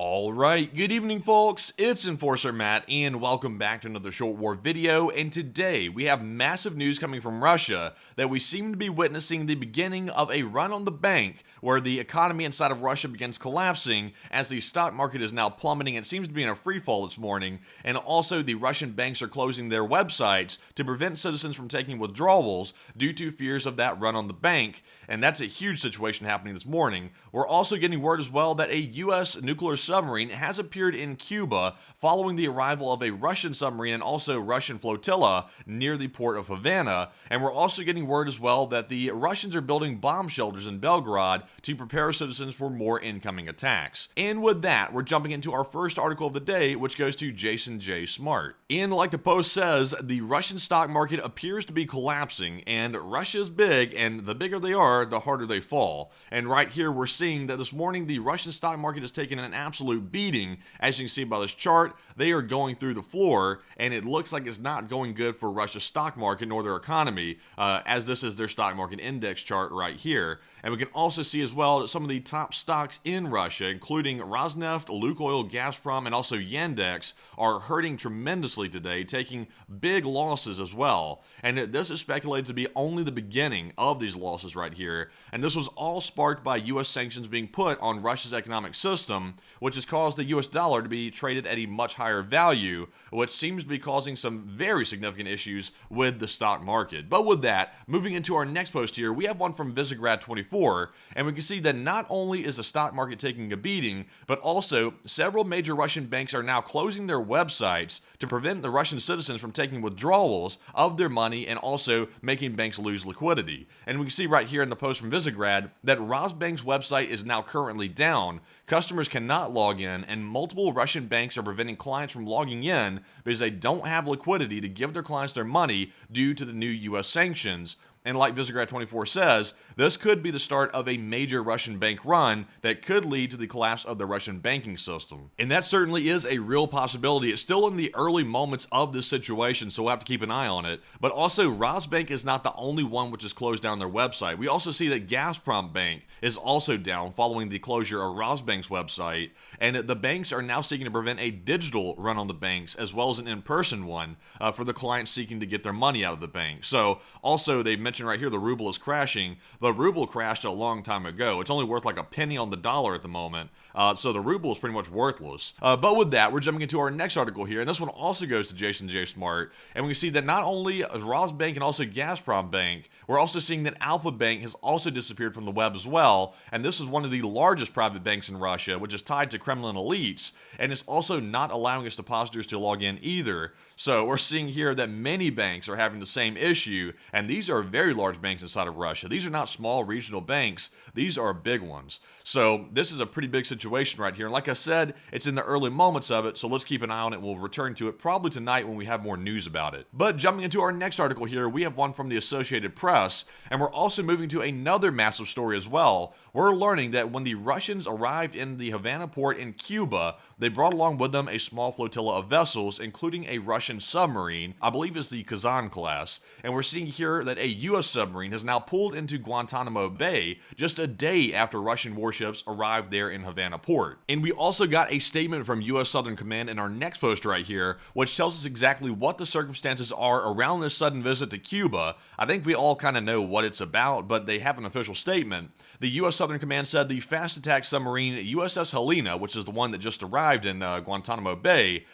Alright, good evening folks, it's Enforcer Matt and welcome back to another short war video, and today we have massive news coming from Russia that we seem to be witnessing the beginning of a run on the bank where the economy inside of Russia begins collapsing as the stock market is now plummeting. It seems to be in a free fall this morning, and also the Russian banks are closing their websites to prevent citizens from taking withdrawals due to fears of that run on the bank, and that's a huge situation happening this morning. We're also getting word as well that a U.S. nuclear submarine has appeared in Cuba following the arrival of a Russian submarine and also Russian flotilla near the port of Havana. And we're also getting word as well that the Russians are building bomb shelters in Belgorod to prepare citizens for more incoming attacks. And with that, we're jumping into our first article of the day, which goes to Jason J. Smart. And like the post says, the Russian stock market appears to be collapsing, and Russia's big, and the bigger they are, the harder they fall. And right here we're seeing that this morning the Russian stock market has taken an absolute beating. As you can see by this chart, they are going through the floor, and it looks like it's not going good for Russia's stock market nor their economy, as this is their stock market index chart right here. And we can also see as well that some of the top stocks in Russia, including Rosneft, Lukoil, Gazprom, and also Yandex, are hurting tremendously today, taking big losses as well. And this is speculated to be only the beginning of these losses right here. And this was all sparked by U.S. sanctions being put on Russia's economic system, which has caused the U.S. dollar to be traded at a much higher value, which seems to be causing some very significant issues with the stock market. But with that, moving into our next post here, we have one from Visegrad 24, and we can see that not only is the stock market taking a beating, but also several major Russian banks are now closing their websites to prevent the Russian citizens from taking withdrawals of their money and also making banks lose liquidity. And we can see right here in the post from Visegrad that Rosbank's website is now currently down. Customers cannot log in, and multiple Russian banks are preventing clients from logging in because they don't have liquidity to give their clients their money due to the new U.S. sanctions. And like Visegrad 24 says, this could be the start of a major Russian bank run that could lead to the collapse of the Russian banking system. And that certainly is a real possibility. It's still in the early moments of this situation, so we'll have to keep an eye on it. But also, Rosbank is not the only one which has closed down their website. We also see that Gazprom Bank is also down following the closure of Rosbank's website. And the banks are now seeking to prevent a digital run on the banks as well as an in-person one for the clients seeking to get their money out of the bank. So also, they mentioned right here the ruble is crashing. The ruble crashed a long time ago. It's only worth like a penny on the dollar at the moment. So the ruble is pretty much worthless. But with that, we're jumping into our next article here, and this one also goes to Jason J. Smart. And we can see that not only Rosbank and also Gazprom Bank, we're also seeing that Alpha Bank has also disappeared from the web as well. And this is one of the largest private banks in Russia, which is tied to Kremlin elites, and it's also not allowing its depositors to log in either. So we're seeing here that many banks are having the same issue, and these are very large banks inside of Russia. These are not small regional banks. These are big ones. So this is a pretty big situation right here. And like I said, it's in the early moments of it, so let's keep an eye on it. We'll return to it probably tonight when we have more news about it. But jumping into our next article here, we have one from the Associated Press, and we're also moving to another massive story as well. We're learning that when the Russians arrived in the Havana port in Cuba, they brought along with them a small flotilla of vessels, including a Russian submarine, I believe it's the Kazan class. And we're seeing here that a U.S. submarine has now pulled into Guantanamo Bay just a day after Russian warships arrived there in Havana port. And we also got a statement from U.S. Southern Command in our next post right here, which tells us exactly what the circumstances are around this sudden visit to Cuba. I think we all kind of know what it's about, but they have an official statement. The U.S. Southern Command said the fast attack submarine USS Helena, which is the one that just arrived in Guantanamo Bay,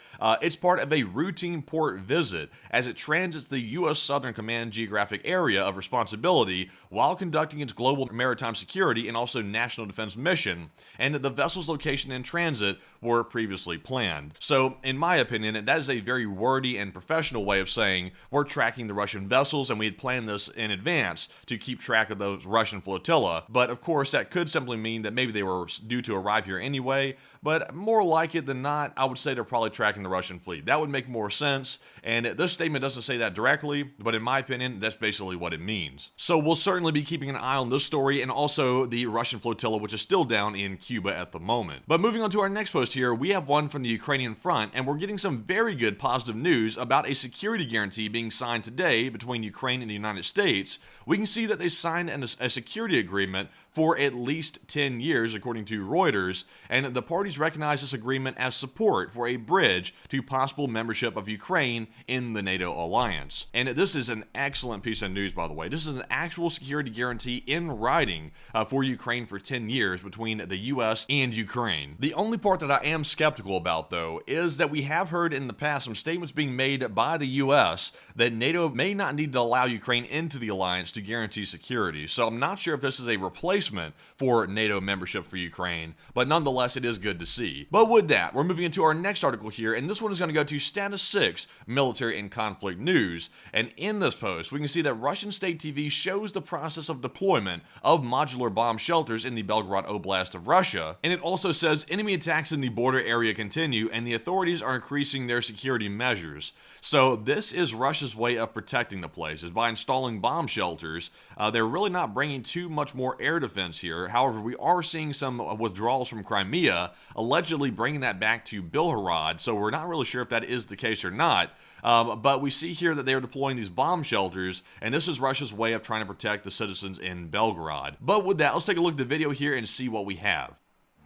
it's part of a routine port visit as it transits the U.S. Southern Command geographic area of responsibility while conducting its global maritime security and also national defense mission, and that the vessel's location and transit were previously planned. So, in my opinion, that is a very wordy and professional way of saying we're tracking the Russian vessels, and we had planned this in advance to keep track of those Russian flotilla. But of course, that could simply mean that maybe they were due to arrive here anyway, but more like it than not, I would say they're probably tracking the Russian fleet. That would make more sense, and this statement doesn't say that directly, but in my opinion, that's basically what it means. So we'll certainly be keeping keeping an eye on this story and also the Russian flotilla, which is still down in Cuba at the moment. But moving on to our next post here, we have one from the Ukrainian front, and we're getting some very good positive news about a security guarantee being signed today between Ukraine and the United States. We can see that they signed a security agreement for at least 10 years, according to Reuters, and the parties recognize this agreement as support for a bridge to possible membership of Ukraine in the NATO alliance. And this is an excellent piece of news, by the way. This is an actual security guarantee in writing for Ukraine for 10 years between the US and Ukraine. The only part that I am skeptical about, though, is that we have heard in the past some statements being made by the US that NATO may not need to allow Ukraine into the alliance to guarantee security. So I'm not sure if this is a replacement for NATO membership for Ukraine, but nonetheless, it is good to see. But with that, we're moving into our next article here, and this one is going to go to Status 6, Military and Conflict News. And in this post, we can see that Russian state TV shows the process of deployment of modular bomb shelters in the Belgorod Oblast of Russia. And it also says enemy attacks in the border area continue, and the authorities are increasing their security measures. So this is Russia's way of protecting the place, is by installing bomb shelters. They're really not bringing too much more air defense here. However, we are seeing some withdrawals from Crimea, allegedly bringing that back to Belgorod, so we're not really sure if that is the case or not. But we see here that they're deploying these bomb shelters, and this is Russia's way of trying to protect the citizens in Belgorod. But with that, let's take a look at the video here and see what we have.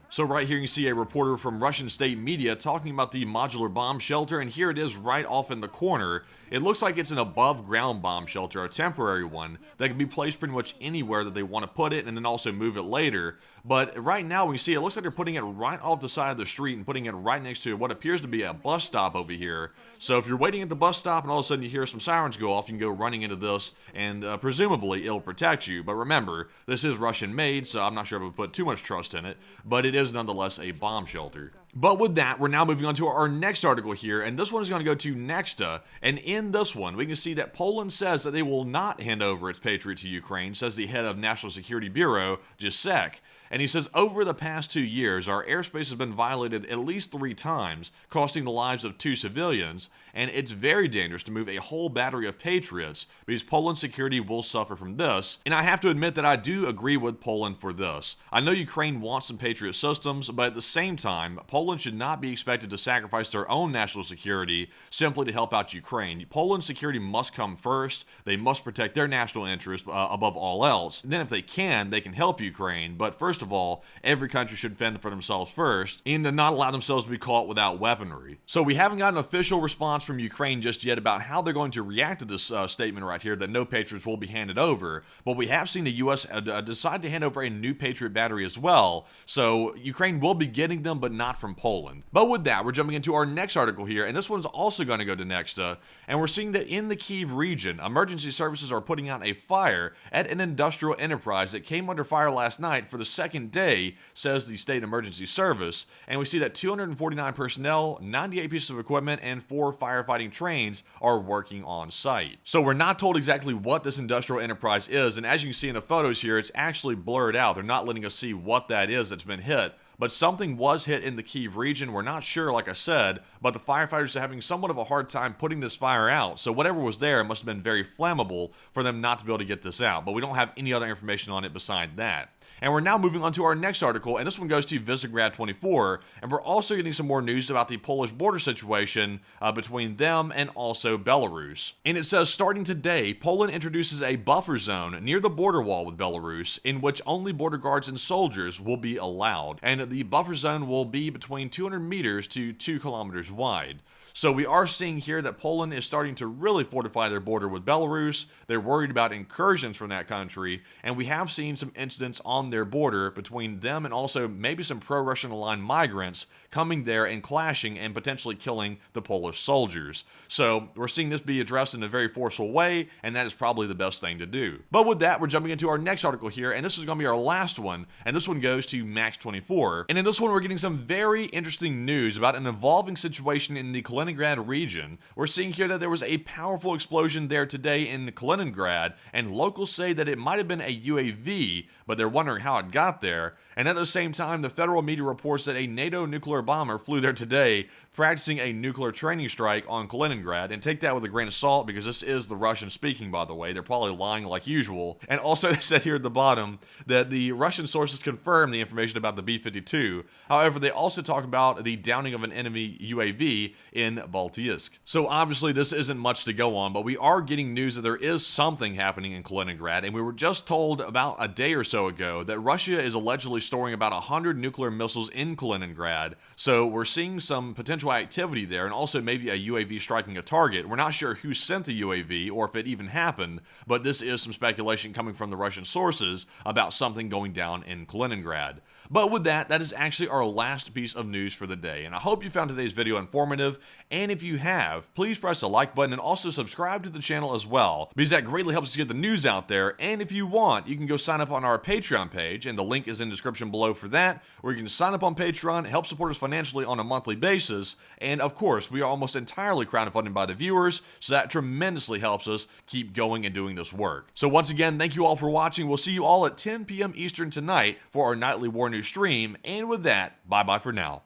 So right here you can see a reporter from Russian state media talking about the modular bomb shelter, and here it is right off in the corner. It looks like it's an above ground bomb shelter, a temporary one, that can be placed pretty much anywhere that they want to put it and then also move it later. But right now we see it looks like they're putting it right off the side of the street and putting it right next to what appears to be a bus stop over here. So if you're waiting at the bus stop and all of a sudden you hear some sirens go off, you can go running into this and presumably it'll protect you. But remember, this is Russian made, so I'm not sure if I would put too much trust in it, but it is nonetheless a bomb shelter. But with that, we're now moving on to our next article here, and this one is going to go to Nexta. And in this one, we can see that Poland says that they will not hand over its Patriot to Ukraine, says the head of National Security Bureau, Jacek. And he says, over the past 2 years, our airspace has been violated at least 3 times, costing the lives of 2 civilians, and it's very dangerous to move a whole battery of Patriots, because Poland's security will suffer from this. And I have to admit that I do agree with Poland for this. I know Ukraine wants some Patriot systems, but at the same time, Poland should not be expected to sacrifice their own national security simply to help out Ukraine. Poland's security must come first. They must protect their national interest above all else. And then if they can help Ukraine, but first of all, every country should fend for themselves first and to not allow themselves to be caught without weaponry. So we haven't got an official response from Ukraine just yet about how they're going to react to this statement right here that no Patriots will be handed over, but we have seen the U.S. decide to hand over a new Patriot battery as well, so Ukraine will be getting them, but not from Poland. But with that, we're jumping into our next article here, and this one's also going to go to Nexta, and we're seeing that in the Kyiv region, emergency services are putting out a fire at an industrial enterprise that came under fire last night for the second day, says the state emergency service, and we see that 249 personnel, 98 pieces of equipment, and 4 firefighting trains are working on site. So we're not told exactly what this industrial enterprise is, and as you can see in the photos here, it's actually blurred out. They're not letting us see what that is that's been hit. But something was hit in the Kyiv region. We're not sure, like I said, but the firefighters are having somewhat of a hard time putting this fire out. So whatever was there must have been very flammable for them not to be able to get this out. But we don't have any other information on it beside that. And we're now moving on to our next article, and this one goes to Visegrad 24, and we're also getting some more news about the Polish border situation between them and also Belarus. And it says, starting today, Poland introduces a buffer zone near the border wall with Belarus, in which only border guards and soldiers will be allowed. And the buffer zone will be between 200 meters to 2 kilometers wide. So we are seeing here that Poland is starting to really fortify their border with Belarus. They're worried about incursions from that country, and we have seen some incidents on their border between them and also maybe some pro-Russian aligned migrants coming there and clashing and potentially killing the Polish soldiers. So we're seeing this be addressed in a very forceful way, and that is probably the best thing to do. But with that, we're jumping into our next article here, and this is going to be our last one, and this one goes to Max 24. And in this one, we're getting some very interesting news about an evolving situation in the Kaliningrad region. We're seeing here that there was a powerful explosion there today in Kaliningrad, and locals say that it might have been a UAV, but they're wondering how it got there. And at the same time, the federal media reports that a NATO nuclear bomber flew there today, practicing a nuclear training strike on Kaliningrad, and take that with a grain of salt because this is the Russian speaking, by the way. They're probably lying like usual. And also, they said here at the bottom that the Russian sources confirm the information about the B-52. However, they also talk about the downing of an enemy UAV in Baltiysk. So obviously, this isn't much to go on, but we are getting news that there is something happening in Kaliningrad, and we were just told about a day or so ago that Russia is allegedly storing about 100 nuclear missiles in Kaliningrad. So we're seeing some potential activity there, and also maybe a UAV striking a target. We're not sure who sent the UAV or if it even happened, but this is some speculation coming from the Russian sources about something going down in Kaliningrad. But with that, that is actually our last piece of news for the day, and I hope you found today's video informative, and if you have, please press the like button and also subscribe to the channel as well, because that greatly helps us get the news out there. And if you want, you can go sign up on our Patreon page, and the link is in the description below for that, where you can sign up on Patreon, help support us financially on a monthly basis, and of course, we are almost entirely crowdfunded by the viewers, so that tremendously helps us keep going and doing this work. So once again, thank you all for watching. We'll see you all at 10 p.m. Eastern tonight for our nightly war news stream, and with that, bye-bye for now.